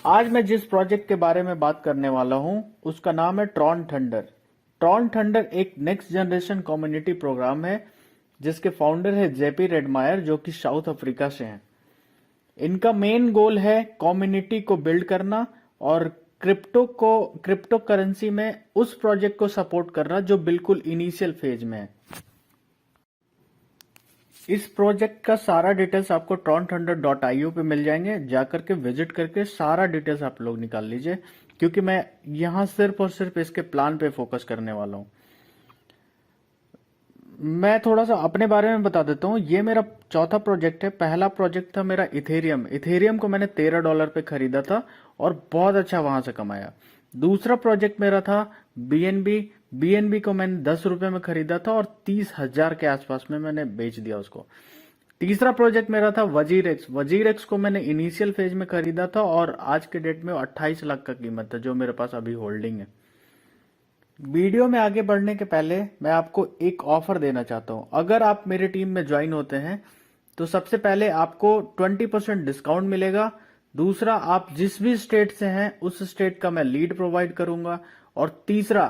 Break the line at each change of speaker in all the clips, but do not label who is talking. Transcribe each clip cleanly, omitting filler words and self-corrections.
आज मैं जिस प्रोजेक्ट के बारे में बात करने वाला हूं उसका नाम है ट्रॉन थंडर। ट्रॉन थंडर एक नेक्स्ट जनरेशन कम्युनिटी प्रोग्राम है जिसके फाउंडर है जेपी रेडमायर, जो कि साउथ अफ्रीका से हैं। इनका मेन गोल है कम्युनिटी को बिल्ड करना और क्रिप्टो करेंसी में उस प्रोजेक्ट को सपोर्ट करना जो बिल्कुल इनिशियल फेज में है। इस प्रोजेक्ट का सारा डिटेल्स आपको tronthunder.io पे मिल जाएंगे। जाकर के विजिट करके सारा डिटेल्स आप लोग निकाल लीजिए, क्योंकि मैं यहां सिर्फ और सिर्फ इसके प्लान पे फोकस करने वाला हूं। मैं थोड़ा सा अपने बारे में बता देता हूँ। ये मेरा चौथा प्रोजेक्ट है। पहला प्रोजेक्ट था मेरा इथेरियम को मैंने $13 पे खरीदा था और बहुत अच्छा वहां से कमाया। दूसरा प्रोजेक्ट मेरा था बीएनबी को मैंने ₹10 में खरीदा था और 30,000 के आसपास में मैंने बेच दिया उसको। तीसरा प्रोजेक्ट मेरा था वजीरेक्स को मैंने इनिशियल फेज में खरीदा था और आज के डेट में 28 लाख का कीमत है, जो मेरे पास अभी होल्डिंग है। वीडियो में आगे बढ़ने के पहले मैं आपको एक ऑफर देना चाहता हूं। अगर आप मेरी टीम में ज्वाइन होते हैं तो सबसे पहले आपको 20% डिस्काउंट मिलेगा। दूसरा, आप जिस भी स्टेट से हैं उस स्टेट का मैं लीड प्रोवाइड करूंगा। और तीसरा,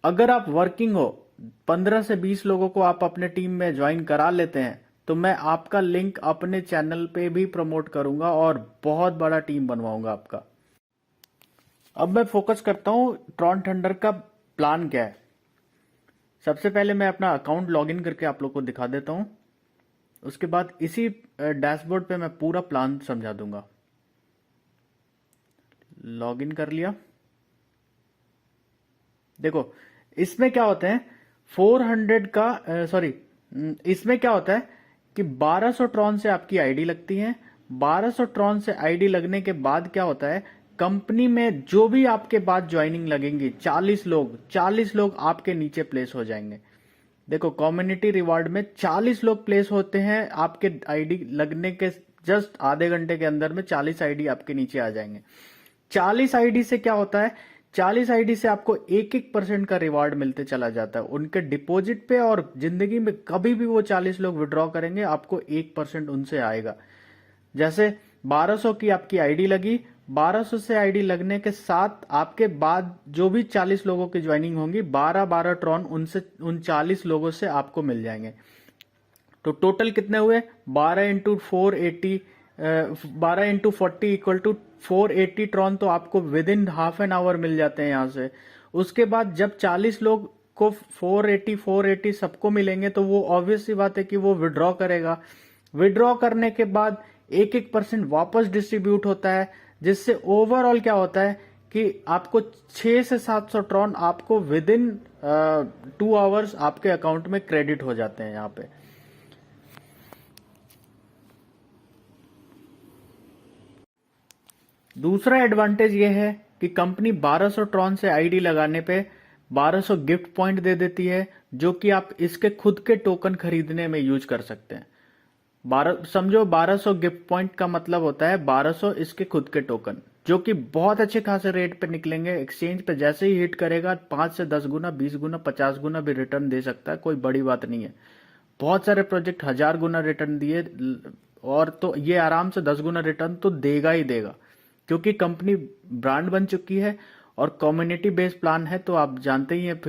अगर आप वर्किंग हो, 15 से 20 लोगों को आप अपने टीम में ज्वाइन करा लेते हैं तो मैं आपका लिंक अपने चैनल पे भी प्रमोट करूंगा और बहुत बड़ा टीम बनवाऊंगा आपका। अब मैं फोकस करता हूं ट्रॉन थंडर का प्लान क्या है। सबसे पहले मैं अपना अकाउंट लॉगिन करके आप लोग को दिखा देता हूं। उसके बाद इसी डैशबोर्ड पे मैं पूरा प्लान समझा दूंगा। लॉगिन कर लिया। देखो, इसमें क्या होता है 400 का इसमें क्या होता है कि 1200 ट्रॉन से आपकी आईडी लगती है। 1200 ट्रॉन से आईडी लगने के बाद क्या होता है, कंपनी में जो भी आपके बाद ज्वाइनिंग लगेंगी 40 लोग आपके नीचे प्लेस हो जाएंगे। देखो, कम्युनिटी रिवार्ड में 40 लोग प्लेस होते हैं। आपके आईडी लगने के जस्ट आधे घंटे के अंदर में 40 आईडी आपके नीचे आ जाएंगे। 40 आईडी से क्या होता है, 40 आईडी से आपको 1% का रिवार्ड मिलते चला जाता है उनके डिपॉजिट पे, और जिंदगी में कभी भी वो 40 लोग विड्रॉ करेंगे आपको 1% उनसे आएगा। जैसे 1200 की आपकी आईडी लगी, 1200 से आईडी लगने के साथ आपके बाद जो भी 40 लोगों की ज्वाइनिंग होंगी, 12 ट्रॉन उन 40 लोगों से आपको मिल जाएंगे। तो टोटल कितने हुए, 12 इंटू 40 इक्वल टू 480 ट्रॉन तो आपको within half an hour मिल जाते हैं यहां से। उसके बाद जब 40 लोग को 480 सबको मिलेंगे तो वो ऑब्वियस सी बात है कि वो विड्रॉ करेगा। विड्रॉ करने के बाद 1% वापस डिस्ट्रीब्यूट होता है, जिससे ओवरऑल क्या होता है कि आपको 600 से 700 ट्रॉन आपको विद इन 2 आवर्स आपके अकाउंट में क्रेडिट हो जाते हैं। यहां पे दूसरा एडवांटेज ये है कि कंपनी 1200 ट्रॉन से आईडी लगाने पे 1200 गिफ्ट पॉइंट दे देती है, जो कि आप इसके खुद के टोकन खरीदने में यूज कर सकते हैं। 1200 गिफ्ट पॉइंट का मतलब होता है 1200 इसके खुद के टोकन, जो कि बहुत अच्छे खासे रेट पे निकलेंगे। एक्सचेंज पे जैसे ही हिट करेगा 5 से 10 गुना, 20 गुना, 50 गुना भी रिटर्न दे सकता है। कोई बड़ी बात नहीं है। बहुत सारे प्रोजेक्ट 1000 गुना रिटर्न दिए, और तो ये आराम से 10 गुना रिटर्न तो देगा ही देगा, क्योंकि कंपनी ब्रांड बन चुकी है और कम्युनिटी बेस्ड प्लान है। तो आप जानते ही हैं,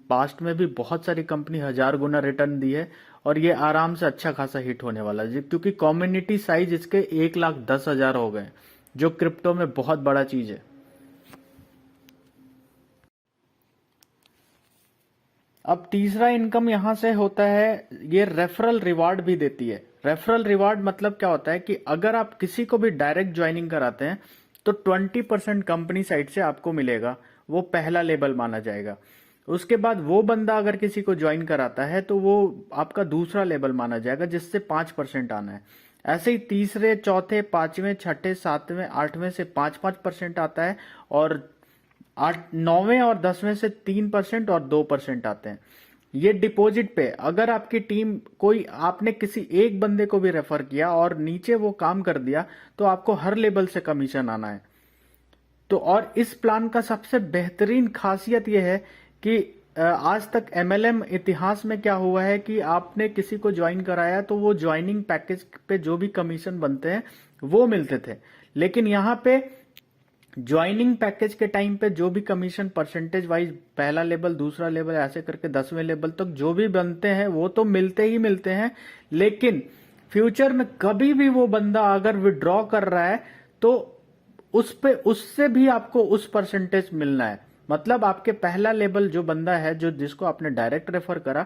पास्ट में भी बहुत सारी कंपनी 1000 गुना रिटर्न दी है और ये आराम से अच्छा खासा हिट होने वाला है, क्योंकि कम्युनिटी साइज इसके 1,10,000 हो गए, जो क्रिप्टो में बहुत बड़ा चीज है। अब तीसरा इनकम यहां से होता है, ये रेफरल रिवार्ड भी देती है। रेफरल रिवार्ड मतलब क्या होता है कि अगर आप किसी को भी डायरेक्ट ज्वाइनिंग कराते हैं तो 20% कंपनी साइड से आपको मिलेगा, वो पहला लेवल माना जाएगा। उसके बाद वो बंदा अगर किसी को ज्वाइन कराता है तो वो आपका दूसरा लेवल माना जाएगा, जिससे 5% आना है। ऐसे ही तीसरे, चौथे, पांचवें, छठे, सातवें, आठवें से 5-5% आता है, और 9वें और 10वें से 3% और 2% आते हैं। ये डिपॉजिट पे, अगर आपकी टीम कोई, आपने किसी एक बंदे को भी रेफर किया और नीचे वो काम कर दिया तो आपको हर लेवल से कमीशन आना है। तो और इस प्लान का सबसे बेहतरीन खासियत यह है कि आज तक एमएलएम इतिहास में क्या हुआ है कि आपने किसी को ज्वाइन कराया तो वो ज्वाइनिंग पैकेज पे जो भी कमीशन बनते हैं वो मिलते थे, लेकिन यहाँ पे ज्वाइनिंग पैकेज के टाइम पे जो भी कमीशन परसेंटेज वाइज पहला लेवल दूसरा लेवल ऐसे करके 10वें लेवल तक जो भी बनते हैं वो तो मिलते ही मिलते हैं, लेकिन फ्यूचर में कभी भी वो बंदा अगर विड्रॉ कर रहा है तो उस पे उससे भी आपको उस परसेंटेज मिलना है। मतलब आपके पहला लेवल जो बंदा है जो जिसको आपने डायरेक्ट रेफर करा,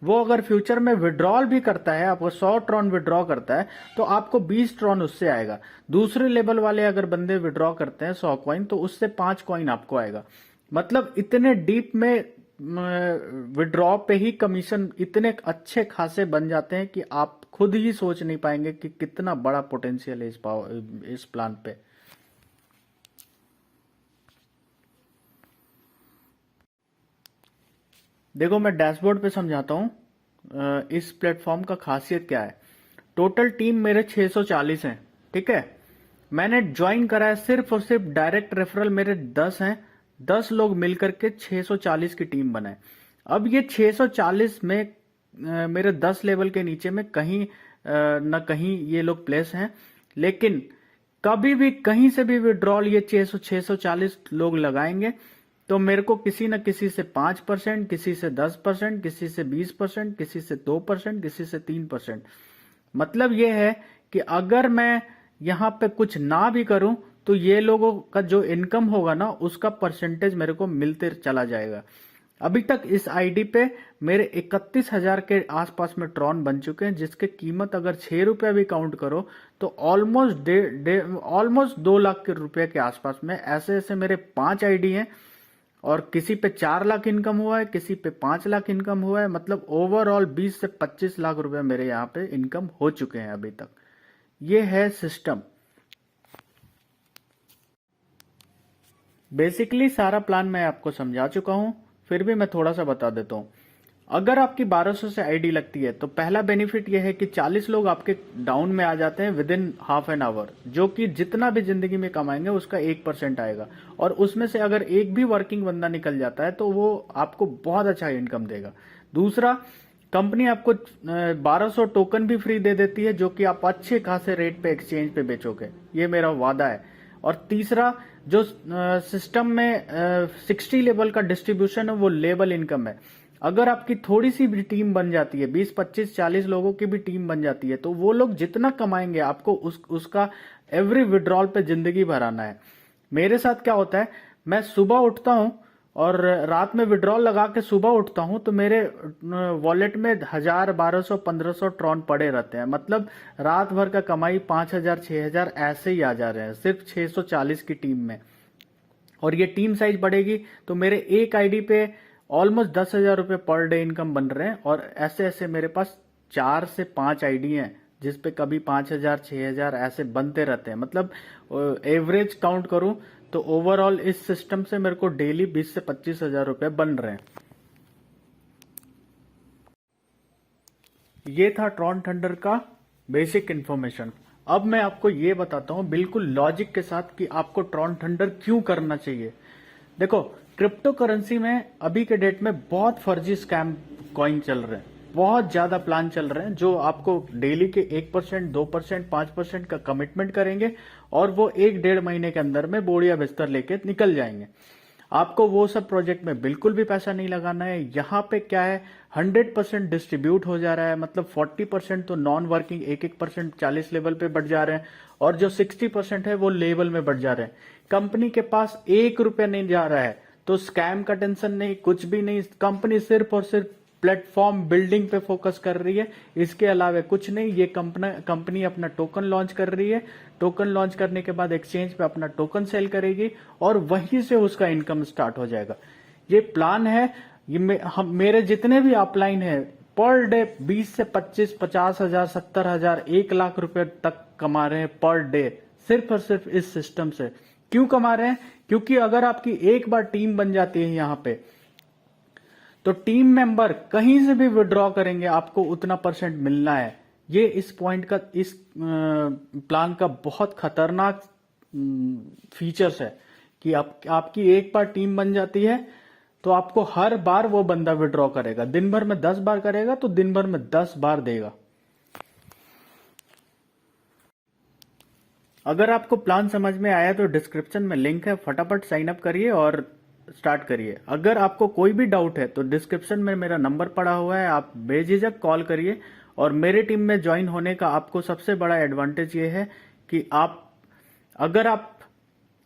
वो अगर फ्यूचर में विड्रॉल भी करता है, आपको 100 ट्रॉन विड्रॉ करता है तो आपको 20 ट्रॉन उससे आएगा। दूसरे लेवल वाले अगर बंदे विड्रॉ करते हैं 100 कॉइन तो उससे 5 कॉइन आपको आएगा। मतलब इतने डीप में विड्रॉ पे ही कमीशन इतने अच्छे खासे बन जाते हैं कि आप खुद ही सोच नहीं पाएंगे कि कितना बड़ा पोटेंशियल है इस प्लान पे। देखो मैं डैशबोर्ड पे समझाता हूँ इस प्लेटफॉर्म का खासियत क्या है। टोटल टीम मेरे 640 हैं, ठीक है। मैंने ज्वाइन करा है सिर्फ और सिर्फ डायरेक्ट रेफरल मेरे 10 हैं। 10 लोग मिलकर के 640 की टीम बनाए। अब ये 640 में मेरे 10 लेवल के नीचे में कहीं न कहीं ये लोग प्लेस हैं, लेकिन कभी भी कहीं से भी विड्रॉल ये 640 लोग लगाएंगे तो मेरे को किसी न किसी से 5%, किसी से 10%, किसी से 20%, किसी से 2%, किसी से 3%। मतलब ये है कि अगर मैं यहाँ पे कुछ ना भी करूं तो ये लोगों का जो इनकम होगा ना उसका परसेंटेज मेरे को मिलते चला जाएगा। अभी तक इस आईडी पे मेरे 31,000 के आसपास में ट्रॉन बन चुके हैं, जिसके कीमत अगर 6 रुपया भी काउंट करो तो ऑलमोस्ट 2 लाख के रुपए के आसपास में। ऐसे ऐसे मेरे 5 आईडी हैं और किसी पे 4 लाख इनकम हुआ है, किसी पे 5 लाख इनकम हुआ है। मतलब ओवरऑल 20 से 25 लाख रुपए मेरे यहाँ पे इनकम हो चुके हैं अभी तक। ये है सिस्टम। बेसिकली सारा प्लान मैं आपको समझा चुका हूं, फिर भी मैं थोड़ा सा बता देता हूं। अगर आपकी 1200 से आईडी लगती है तो पहला बेनिफिट यह है कि 40 लोग आपके डाउन में आ जाते हैं with in half an our, जो कि जितना भी जिंदगी में कमाएंगे उसका 1% आएगा। और उसमें से अगर एक भी वर्किंग बंदा निकल जाता है तो वो आपको बहुत अच्छा इनकम देगा। दूसरा, कंपनी आपको 1200 टोकन भी फ्री दे देती है, जो कि आप अच्छे खासे रेट पे एक्सचेंज पे बेचोगे, ये मेरा वादा है। और तीसरा, जो सिस्टम में 60 लेवल का डिस्ट्रीब्यूशन है वो लेवल इनकम है। अगर आपकी थोड़ी सी भी टीम बन जाती है, 20, 25, 40 लोगों की भी टीम बन जाती है, तो वो लोग जितना कमाएंगे आपको उसका एवरी विड्रॉल पे जिंदगी भर आना है। मेरे साथ क्या होता है, मैं सुबह उठता हूं और रात में विड्रॉल लगा के सुबह उठता हूं तो मेरे वॉलेट में 1000, 1200, 1500 ट्रॉन पड़े रहते हैं। मतलब रात भर का कमाई 5000, 6000 ऐसे ही आ जा रहे हैं सिर्फ 640 की टीम में। और ये टीम साइज बढ़ेगी तो मेरे एक आईडी पे ऑलमोस्ट 10,000 रुपए पर डे इनकम बन रहे हैं। और ऐसे ऐसे मेरे पास 4 से 5 आईडी हैं जिसपे कभी 5000, 6000 ऐसे बनते रहते हैं। मतलब एवरेज काउंट करूं तो ओवरऑल इस सिस्टम से मेरे को डेली 20 से 25,000 रुपए बन रहे हैं। ये था ट्रॉन थंडर का बेसिक इन्फॉर्मेशन। अब मैं आपको ये बताता हूं बिल्कुल लॉजिक के साथ कि आपको ट्रॉन थंडर क्यों करना चाहिए। देखो, क्रिप्टो करेंसी में अभी के डेट में बहुत फर्जी स्कैम कॉइन चल रहे हैं, बहुत ज्यादा प्लान चल रहे हैं जो आपको डेली के 1%, 2%, 5% का कमिटमेंट करेंगे और वो 1-1.5 महीने के अंदर में बोड़िया बिस्तर लेके निकल जाएंगे। आपको वो सब प्रोजेक्ट में बिल्कुल भी पैसा नहीं लगाना है। यहाँ पे क्या है, 100% डिस्ट्रीब्यूट हो जा रहा है। मतलब 40% तो नॉन वर्किंग 1% 40 लेवल पे बढ़ जा रहे हैं और जो 60% है वो लेवल में बढ़ जा रहे हैं। कंपनी के पास 1 रुपया नहीं जा रहा है, तो स्कैम का टेंशन नहीं, कुछ भी नहीं। कंपनी सिर्फ और सिर्फ प्लेटफॉर्म बिल्डिंग पे फोकस कर रही है, इसके अलावा कुछ नहीं। ये कंपनी अपना टोकन लॉन्च कर रही है। टोकन लॉन्च करने के बाद एक्सचेंज पे अपना टोकन सेल करेगी और वहीं से उसका इनकम स्टार्ट हो जाएगा। ये प्लान है। ये मेरे जितने भी अपलाइन है पर डे 20 से 25, 50,000, 70,000, 1 लाख रुपए तक कमा रहे हैं पर डे, सिर्फ और सिर्फ इस सिस्टम से। क्यों कमा रहे हैं? क्योंकि अगर आपकी एक बार टीम बन जाती है यहाँ पे, तो टीम मेंबर कहीं से भी विड्रॉ करेंगे, आपको उतना परसेंट मिलना है। ये इस पॉइंट का, इस प्लान का बहुत खतरनाक फीचर्स है कि आपकी एक बार टीम बन जाती है तो आपको हर बार वो बंदा विड्रॉ करेगा। दिन भर में 10 बार करेगा तो दिन भर में 10 बार देगा। अगर आपको प्लान समझ में आया तो डिस्क्रिप्शन में लिंक है, फटाफट साइन अप करिए और स्टार्ट करिए। अगर आपको कोई भी डाउट है तो डिस्क्रिप्शन में मेरा नंबर पड़ा हुआ है, आप बेझिझक कॉल करिए। और मेरे टीम में ज्वाइन होने का आपको सबसे बड़ा एडवांटेज ये है कि अगर आप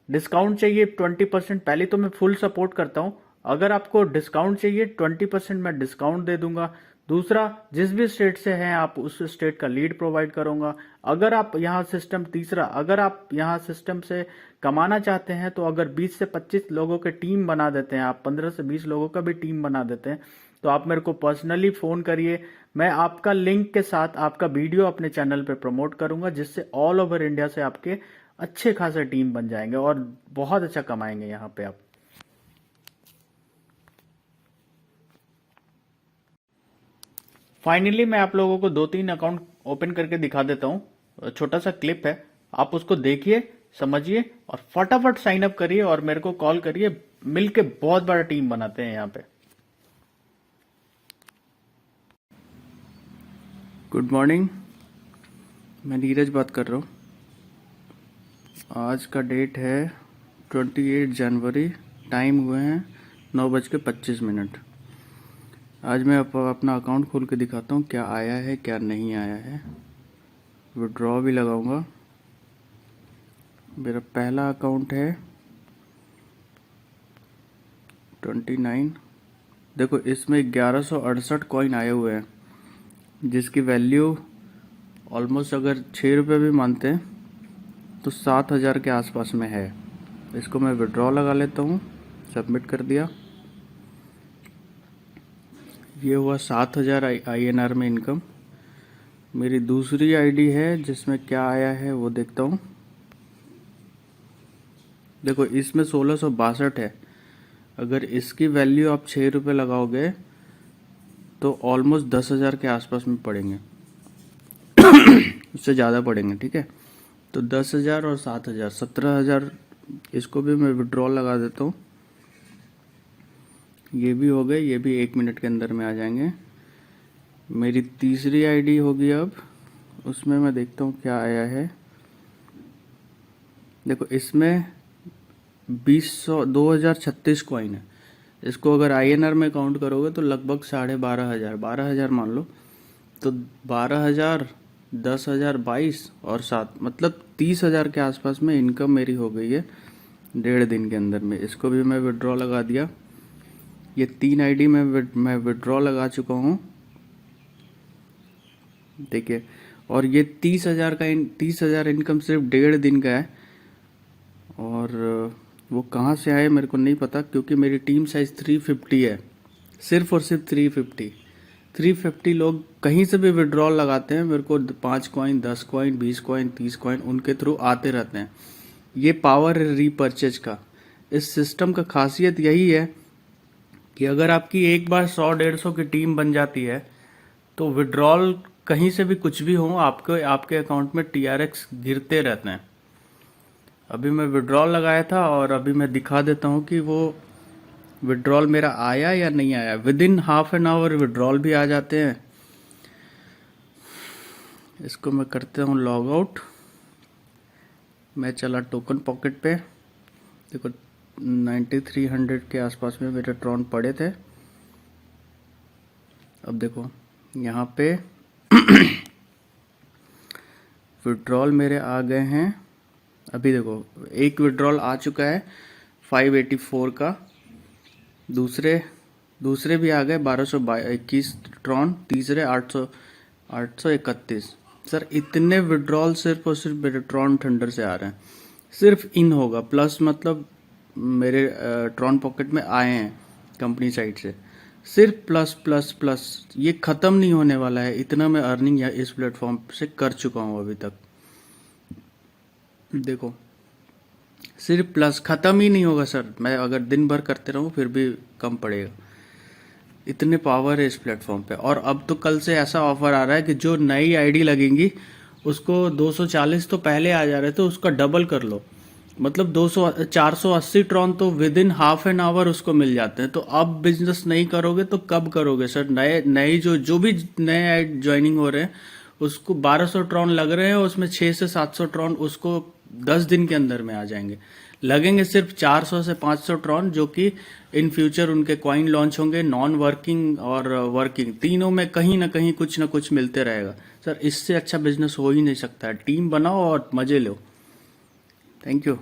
डिस्काउंट चाहिए 20%, पहले तो मैं फुल सपोर्ट करता हूं। अगर आपको डिस्काउंट चाहिए 20% मैं डिस्काउंट दे दूंगा। दूसरा, जिस भी स्टेट से हैं आप उस स्टेट का लीड प्रोवाइड करूंगा। अगर आप यहाँ सिस्टम तीसरा, अगर आप यहाँ सिस्टम से कमाना चाहते हैं तो अगर 20 से 25 लोगों के टीम बना देते हैं, आप 15 से 20 लोगों का भी टीम बना देते हैं, तो आप मेरे को पर्सनली फोन करिए। मैं आपका लिंक के साथ आपका वीडियो अपने चैनल पे प्रमोट करूंगा, जिससे ऑल ओवर इंडिया से आपके अच्छे खासे टीम बन जाएंगे और बहुत अच्छा कमाएंगे यहाँ पे आप। फाइनली मैं आप लोगों को 2-3 अकाउंट ओपन करके दिखा देता हूँ। छोटा सा क्लिप है, आप उसको देखिए, समझिए और फटाफट साइन अप करिए और मेरे को कॉल करिए। मिलके बहुत बड़ा टीम बनाते हैं यहाँ पे। गुड मॉर्निंग, मैं नीरज बात कर रहा हूँ। आज का डेट है 28 जनवरी, टाइम हुए हैं 9:25। आज मैं अपना अकाउंट खोल के दिखाता हूँ क्या आया है क्या नहीं आया है। विड्रॉ भी लगाऊंगा। मेरा पहला अकाउंट है 29। देखो इसमें 1168 कॉइन आए हुए हैं, जिसकी वैल्यू ऑलमोस्ट अगर 6 रुपये भी मानते हैं तो 7,000 के आसपास में है। इसको मैं विड्रॉ लगा लेता हूँ। सबमिट कर दिया। ये हुआ 7,000 INR में इनकम। मेरी दूसरी आईडी है जिसमें क्या आया है वो देखता हूँ। देखो इसमें 1662 है। अगर इसकी वैल्यू आप 6 रुपये लगाओगे तो ऑलमोस्ट 10,000 के आसपास में पड़ेंगे। उससे ज़्यादा पड़ेंगे, ठीक है। तो 10,000 और 7,000, 17,000 इसको भी मैं विड्रॉ लगा देता हूँ। ये भी हो गए, ये भी 1 मिनट के अंदर में आ जाएंगे। मेरी तीसरी आईडी होगी अब, उसमें मैं देखता हूँ क्या आया है। देखो इसमें 2036 कॉइन है। इसको अगर INR में काउंट करोगे तो लगभग 12,500 मान लो। तो 12,000, 10,000, 22 और 7, मतलब 30,000 के आसपास में इनकम मेरी हो गई है 1.5 दिन के अंदर में। इसको भी मैं विड्रॉ लगा दिया। ये 3 आईडी में मैं विड्रॉ लगा चुका हूँ, देखिए। और ये 30,000 इनकम सिर्फ 1.5 दिन का है। और वो कहाँ से आए मेरे को नहीं पता, क्योंकि मेरी टीम साइज 350 है, सिर्फ और सिर्फ 350 लोग कहीं से भी विड्रॉल लगाते हैं। मेरे को 5 कॉइन, 10 कॉइन, 20 कॉइन, 30 कॉइन उनके थ्रू आते रहते हैं। ये पावर है रीपर्चेज का। इस सिस्टम का खासियत यही है कि अगर आपकी एक बार 100-150 की टीम बन जाती है तो विड्रॉल कहीं से भी कुछ भी हो, आपके अकाउंट में TRX गिरते रहते हैं। अभी मैं विड्रॉल लगाया था और अभी मैं दिखा देता हूँ कि वो विड्रॉल मेरा आया या नहीं आया। Within half an our withdrawal भी आ जाते हैं। इसको मैं करता हूँ लॉग आउट। मैं चला टोकन पॉकेट पे। देखो 9300 के आसपास में मेरे ट्रॉन पड़े थे। अब देखो यहाँ पे विड्रॉल मेरे आ गए हैं। अभी देखो एक विड्रॉल आ चुका है 584 का। दूसरे भी आ गए 1221 ट्रॉन। तीसरे 831। सर इतने विड्रॉल सिर्फ और सिर्फ मेरे ट्रॉन थंडर से आ रहे हैं। सिर्फ इन होगा प्लस, मतलब मेरे ट्रॉन पॉकेट में आए हैं कंपनी साइड से। सिर्फ प्लस प्लस प्लस, ये ख़त्म नहीं होने वाला है। इतना मैं अर्निंग इस प्लेटफॉर्म से कर चुका हूँ अभी तक। देखो सिर्फ प्लस, ख़त्म ही नहीं होगा सर। मैं अगर दिन भर करते रहूँ फिर भी कम पड़ेगा। इतने पावर है इस प्लेटफॉर्म पे। और अब तो कल से ऐसा ऑफर आ रहा है कि जो नई आईडी लगेंगी उसको 240 तो पहले आ जा रहे थे, उसका डबल कर लो। मतलब 480 ट्रॉन तो with in half an our उसको मिल जाते हैं। तो अब बिजनेस नहीं करोगे तो कब करोगे सर? नए जो भी नए ज्वाइनिंग हो रहे हैं उसको 1200 ट्रॉन लग रहे हैं, उसमें 600 से 700 ट्रॉन उसको 10 दिन के अंदर में आ जाएंगे। लगेंगे सिर्फ 400 से 500 ट्रॉन, जो कि इन फ्यूचर उनके कॉइन लॉन्च होंगे, नॉन वर्किंग और वर्किंग, तीनों में कहीं ना कुछ मिलते रहेगा। सर इससे अच्छा बिजनेस हो ही नहीं सकता है। टीम बनाओ और मजे लो। Thank you.